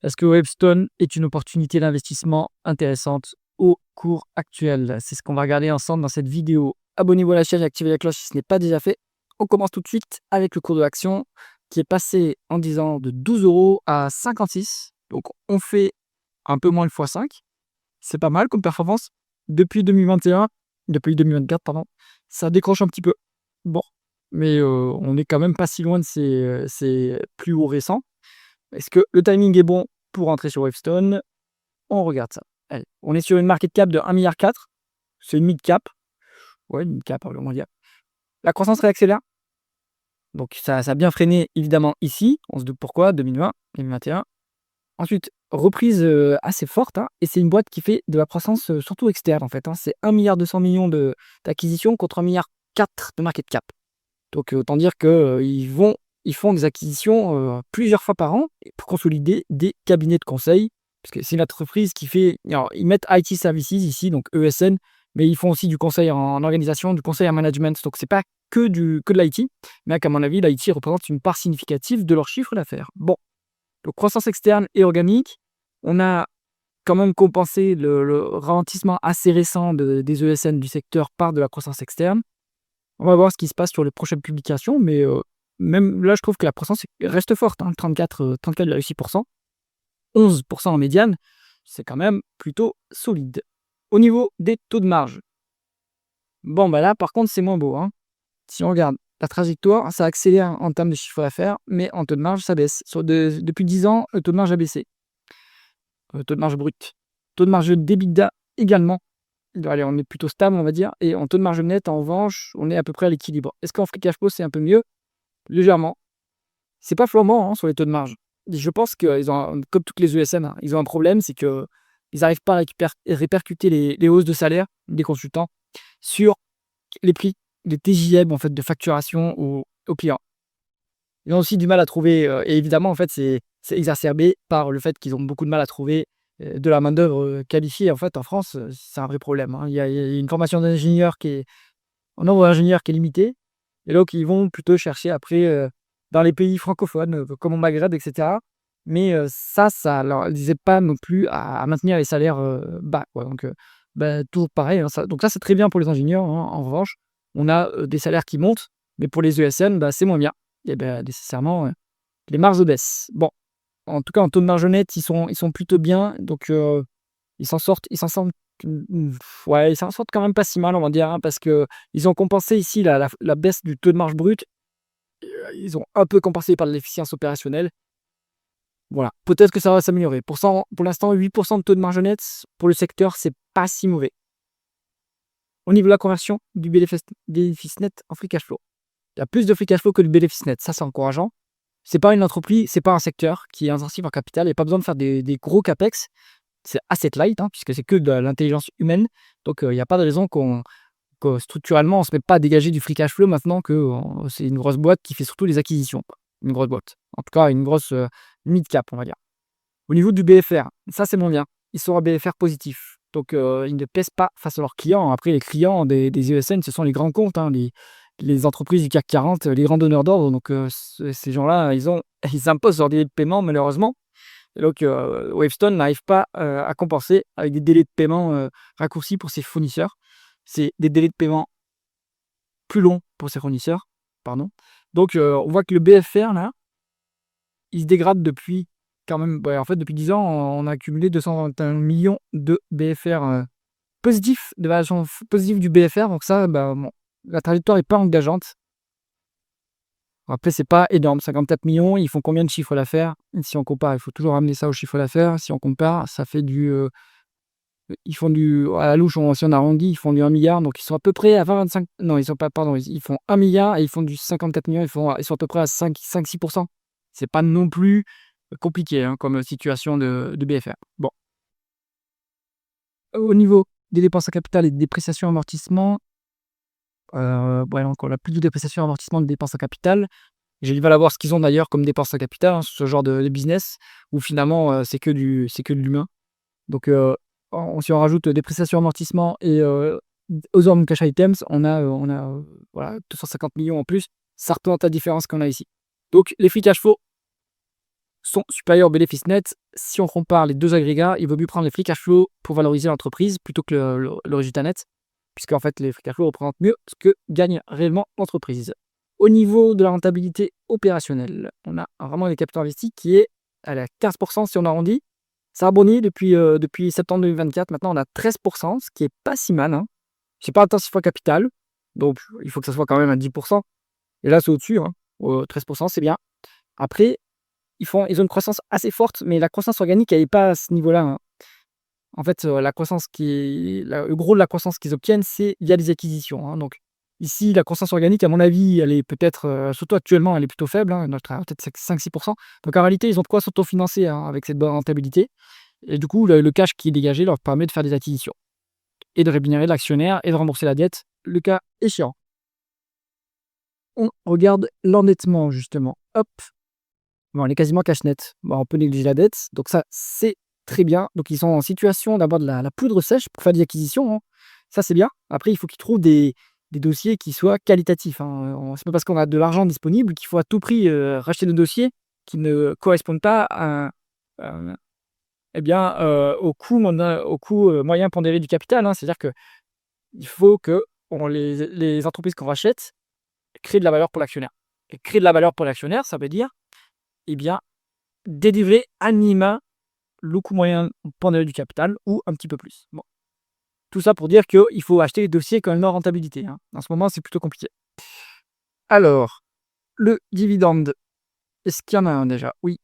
Est-ce que Wavestone est une opportunité d'investissement intéressante au cours actuel? C'est ce qu'on va regarder ensemble dans cette vidéo. Abonnez-vous à la chaîne et activez la cloche si ce n'est pas déjà fait. On commence tout de suite avec le cours de l'action qui est passé en disant de 12 € à 56. Donc on fait un peu moins de x5. C'est pas mal comme performance. Depuis 2024, pardon, ça décroche un petit peu. Bon, mais on est quand même pas si loin de ces plus hauts récents. Est-ce que le timing est bon pour entrer sur Wavestone? On regarde ça. Allez, on est sur une market cap de 1,4 milliard. C'est une mid cap. Ouais, une mid cap, on va dire. La croissance réaccélère. Donc ça a bien freiné évidemment ici. On se doute pourquoi, 2020, 2021. Ensuite, reprise assez forte. Et c'est une boîte qui fait de la croissance surtout externe en fait. C'est 1,2 milliard d'acquisitions contre 1,4 milliard de market cap. Donc autant dire qu'ils font des acquisitions plusieurs fois par an pour consolider des cabinets de conseil. Parce que c'est une entreprise qui fait. Alors, ils mettent IT Services ici, donc ESN, mais ils font aussi du conseil en organisation, du conseil en management. Donc c'est pas que de l'IT, mais qu'à mon avis, l'IT représente une part significative de leur chiffre d'affaires. Bon, donc croissance externe et organique. On a quand même compensé le ralentissement assez récent des ESN du secteur par de la croissance externe. On va voir ce qui se passe sur les prochaines publications, mais même là, je trouve que la croissance reste forte. 34,6%, 11% en médiane, c'est quand même plutôt solide. Au niveau des taux de marge, bon, bah là, par contre, c'est moins beau. Si on regarde la trajectoire, ça accélère en termes de chiffre d'affaires, mais en taux de marge, ça baisse. Depuis 10 ans, le taux de marge a baissé. Taux de marge brut. Taux de marge d'EBITDA également. Allez, on est plutôt stable, on va dire. Et en taux de marge net, en revanche, on est à peu près à l'équilibre. Est-ce qu'en free cash flow, c'est un peu mieux? Légèrement. C'est pas flambant sur les taux de marge. Je pense qu'ils ont, comme toutes les ESN, ils ont un problème, c'est qu'ils n'arrivent pas à répercuter les hausses de salaire des consultants sur les prix, les TJM en fait, de facturation aux clients. Ils ont aussi du mal à trouver, et évidemment, en fait, c'est exacerbé par le fait qu'ils ont beaucoup de mal à trouver de la main-d'œuvre qualifiée. En fait, en France, c'est un vrai problème. Il y a une formation d'ingénieur en nombre d'ingénieurs qui est limitée. Et donc, ils vont plutôt chercher après dans les pays francophones, comme au Maghreb, etc. Mais ça leur les aide pas non plus à maintenir les salaires bas, quoi. Donc, toujours pareil. Donc, ça, c'est très bien pour les ingénieurs. En revanche, on a des salaires qui montent, mais pour les ESN, c'est moins bien. Et nécessairement, les marges baissent. Bon, en tout cas, en taux de marge nette, ils sont plutôt bien. Donc, ils s'en sortent, ouais, ils s'en sortent quand même pas si mal, on va dire, parce que ils ont compensé ici la baisse du taux de marge brut. Ils ont un peu compensé par l'efficience opérationnelle. Voilà, peut-être que ça va s'améliorer. Pour l'instant, 8% de taux de marge nette pour le secteur, c'est pas si mauvais. Au niveau de la conversion du bénéfice net en free cash flow, il y a plus de free cash flow que de bénéfice net. Ça, c'est encourageant. C'est pas une entreprise, c'est pas un secteur qui est intensif en capital. Il n'y a pas besoin de faire des gros capex. C'est asset light, puisque c'est que de l'intelligence humaine. Donc, il n'y a pas de raison que structurellement, on ne se met pas à dégager du free cash flow maintenant que c'est une grosse boîte qui fait surtout les acquisitions. Une grosse boîte. En tout cas, une grosse mid-cap, on va dire. Au niveau du BFR, ça, c'est moins bien. Ils sont à BFR positif. Donc, ils ne pèsent pas face à leurs clients. Après, les clients des ESN, ce sont les grands comptes, les entreprises du CAC 40, les grands donneurs d'ordre. Donc, ces gens-là, ils imposent leur délai de paiement, malheureusement. Et donc, Wavestone n'arrive pas à compenser avec des délais de paiement raccourcis pour ses fournisseurs. C'est des délais de paiement plus longs pour ses fournisseurs. Pardon. Donc, on voit que le BFR, là, il se dégrade depuis quand même. En fait, depuis 10 ans, on a accumulé 221 millions de BFR positifs, de variation positive du BFR. Donc, ça, bon, la trajectoire n'est pas engageante. Après, c'est pas énorme, 54 millions. Ils font combien de chiffres d'affaires? Si on compare, il faut toujours ramener ça au chiffre d'affaires. Si on compare, ça fait ils font à la louche, si on arrondit, ils font du 1 milliard. Donc, ils sont à peu près à 25. Non, ils sont pas, pardon, ils font 1 milliard et ils font du 54 millions. Ils sont à peu près à 5-6%. C'est pas non plus compliqué comme situation de BFR. Bon. Au niveau des dépenses à capital et des dépréciations amortissement, donc on a plus de dépréciations amortissement de dépenses à capital. J'ai du mal à voir ce qu'ils ont d'ailleurs comme dépenses à capital, ce genre de business, où finalement c'est que de l'humain. Donc, si on rajoute dépréciation amortissement et aux hommes cash items, on a voilà, 250 millions en plus. Ça représente la différence qu'on a ici. Donc, les free cash flow, sont supérieurs au bénéfice net. Si on compare les 2 agrégats, il vaut mieux prendre les free cash flow pour valoriser l'entreprise plutôt que le résultat net, puisqu'en fait, les free cash flow représentent mieux ce que gagne réellement l'entreprise. Au niveau de la rentabilité opérationnelle, on a vraiment des capitaux investis qui est à la 15 si on arrondit. Ça a bondi depuis septembre 2024. Maintenant, on a 13 ce qui est pas si mal, hein. J'ai pas atteint 6 fois capital, donc il faut que ça soit quand même à 10 et là, c'est au-dessus, hein. 13 c'est bien. Après, ils ont une croissance assez forte, mais la croissance organique, elle est pas à ce niveau-là, hein. En fait, la croissance le gros de la croissance qu'ils obtiennent, c'est via des acquisitions, hein. Donc ici, la croissance organique, à mon avis, elle est peut-être, surtout actuellement, elle est plutôt faible, hein, elle doit être à peut-être 5-6. Donc en réalité, ils ont de quoi s'autofinancer, hein, avec cette bonne rentabilité et du coup, le cash qui est dégagé leur permet de faire des acquisitions et de rémunérer l'actionnaire et de rembourser la dette, le cas échéant. On regarde l'endettement justement. Hop, bon, on est quasiment cash net. Bon, on peut négliger la dette, donc ça, c'est très bien. Donc ils sont en situation d'avoir de la poudre sèche pour faire des acquisitions, hein. Ça, c'est bien. Après, il faut qu'ils trouvent des dossiers qui soient qualitatifs, hein. C'est pas parce qu'on a de l'argent disponible qu'il faut à tout prix, racheter des dossiers qui ne correspondent pas à au coût, moyen pondéré du capital, hein. C'est-à-dire qu'il faut que les entreprises qu'on rachète créent de la valeur pour l'actionnaire et créer de la valeur pour l'actionnaire, ça veut dire, eh bien, délivrer à minima le coût moyen pondéré du capital ou un petit peu plus. Bon, tout ça pour dire qu'il faut acheter les dossiers qui ont une bonne rentabilité, hein. En ce moment, c'est plutôt compliqué. Alors, le dividende, est-ce qu'il y en a un déjà? Oui,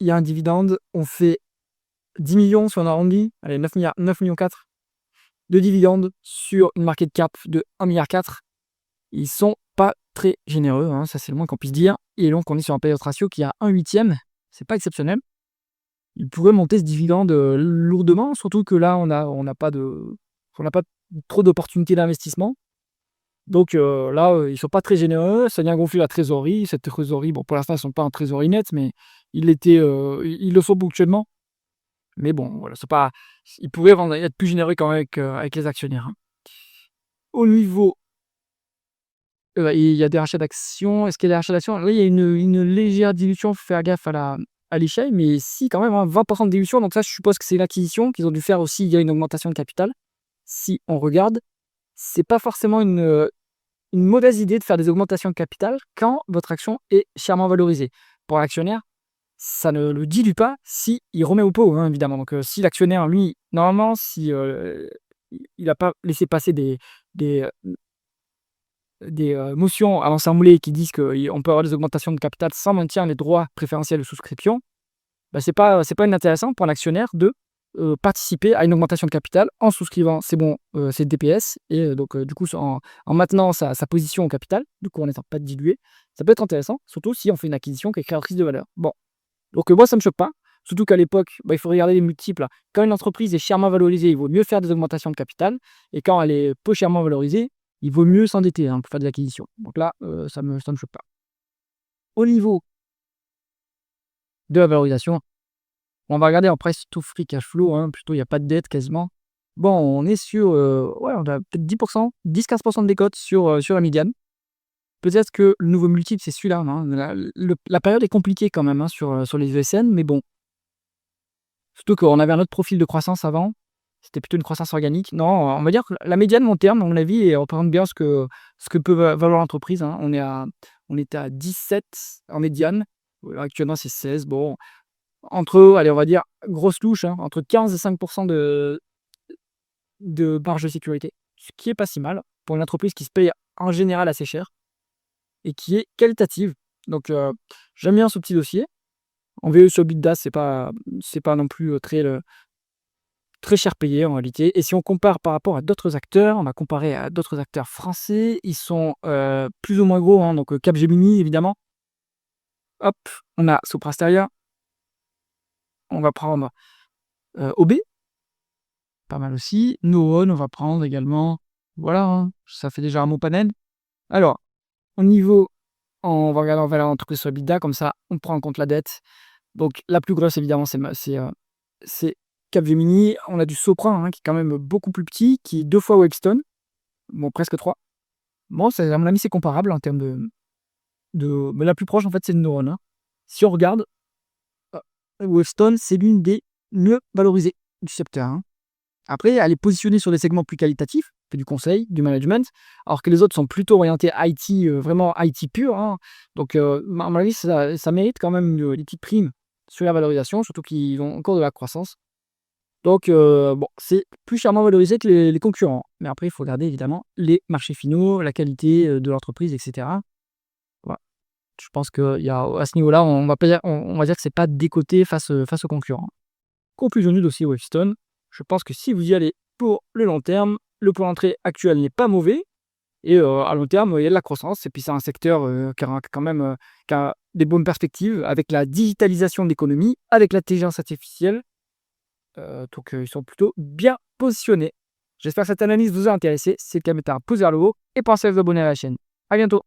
il y a un dividende. On fait 10 millions si on arrondit. Allez, 9,4 millions de dividendes sur une market cap de 1,4 milliard. Ils sont pas très généreux, hein, ça c'est le moins qu'on puisse dire. Et donc, on est sur un payout ratio qui est à 1/8. C'est pas exceptionnel. Ils pourraient monter ce dividende lourdement, surtout que là, on n'a pas trop d'opportunités d'investissement. Donc là, ils sont pas très généreux. Ça vient gonfler la trésorerie. Cette trésorerie, bon, pour l'instant, ils sont pas en trésorerie nette, mais ils le sont ponctuellement. Mais bon, voilà, c'est pas. Ils pourraient être plus généreux quand même avec les actionnaires, hein. Au niveau, il y a des rachats d'actions. Est-ce qu'il y a des rachats d'actions? Oui, il y a une légère dilution. Faut faire gaffe à l'échelle, mais si, quand même, hein, 20 de dilution. Donc ça, je suppose que c'est une acquisition qu'ils ont dû faire aussi. Il y a une augmentation de capital. Si on regarde, c'est pas forcément une mauvaise idée de faire des augmentations de capital quand votre action est chèrement valorisée. Pour l'actionnaire, ça ne le dilue pas si il remet au pot, hein, évidemment. Donc, si l'actionnaire, lui, normalement, si il n'a pas laissé passer des, motions à l'Assemblée qui disent qu'on peut avoir des augmentations de capital sans maintien les droits préférentiels de souscription, bah, c'est pas inintéressant pour un actionnaire de participer à une augmentation de capital en souscrivant ses DPS et donc du coup, en maintenant sa position au capital, du coup, en n'étant pas dilué. Ça peut être intéressant, surtout si on fait une acquisition qui est créatrice de valeur. Bon, donc moi, ça me choque pas, surtout qu'à l'époque, bah, il faut regarder les multiples. Quand une entreprise est chèrement valorisée, il vaut mieux faire des augmentations de capital et quand elle est peu chèrement valorisée, il vaut mieux s'endetter, hein, pour faire des acquisitions. Donc là, ça me choque pas. Au niveau de la valorisation, on va regarder en price to free cash flow, hein, plutôt il y a pas de dette quasiment. Bon, on est sur, ouais, on a peut-être 10-15 de décote sur la médiane. Peut-être que le nouveau multiple, c'est celui-là, hein. La période est compliquée quand même, hein, sur les ESN, mais bon, surtout qu'on avait un autre profil de croissance avant. C'était plutôt une croissance organique. Non, on va dire que la médiane long terme, à mon avis, elle représente bien ce que peut valoir l'entreprise, hein. On était à 17 en médiane. Actuellement, c'est 16. Bon, allez, on va dire, grosse louche, hein, entre 15 et 5 de marge de sécurité, ce qui est pas si mal pour une entreprise qui se paye en général assez cher et qui est qualitative. Donc, j'aime bien ce petit dossier. En VE sur EBITDA, c'est pas non plus très cher payé en réalité. Et si on compare par rapport à d'autres acteurs, on va comparer à d'autres acteurs français, ils sont plus ou moins gros, hein, donc Capgemini évidemment. Hop, on a Soprasteria, on va prendre OB, pas mal aussi. Noon, on va prendre également. Voilà, hein, ça fait déjà un bon panel. Alors, au niveau, on va regarder en valeur d'entreprise sur EBITDA, comme ça, on prend en compte la dette. Donc, la plus grosse, évidemment, c'est Capgemini. On a du Sopra, hein, qui est quand même beaucoup plus petit, qui est 2 fois Wavestone. Bon, presque 3. Bon, à mon avis, c'est comparable en termes mais la plus proche, en fait, c'est Neuron, hein. Si on regarde, Wavestone, c'est l'une des mieux valorisées du secteur, hein. Après, elle est positionnée sur des segments plus qualitatifs, fait du conseil, du management, alors que les autres sont plutôt orientés IT, vraiment IT pur, hein. Donc, à mon avis, ça mérite quand même une petite prime sur la valorisation, surtout qu'ils ont encore de la croissance. Donc, bon, c'est plus chèrement valorisé que les concurrents. Mais après, il faut regarder évidemment les marchés finaux, la qualité, de l'entreprise et cetera. Voilà. Je pense qu'il y a à ce niveau-là, on va pas dire on va dire que c'est pas décoté face aux concurrents. Conclusion du dossier Wavestone, je pense que si vous y allez pour le long terme, le point d'entrée actuel n'est pas mauvais et à long terme, il y a de la croissance et puis c'est un secteur, qui a quand même, qui a des bonnes perspectives avec la digitalisation de l'économie, avec l'intelligence artificielle, donc ils sont plutôt bien positionnés. J'espère que cette analyse vous a intéressé. Si c'est le cas, mettez un pouce vers le haut et pensez à vous abonner à la chaîne. À bientôt.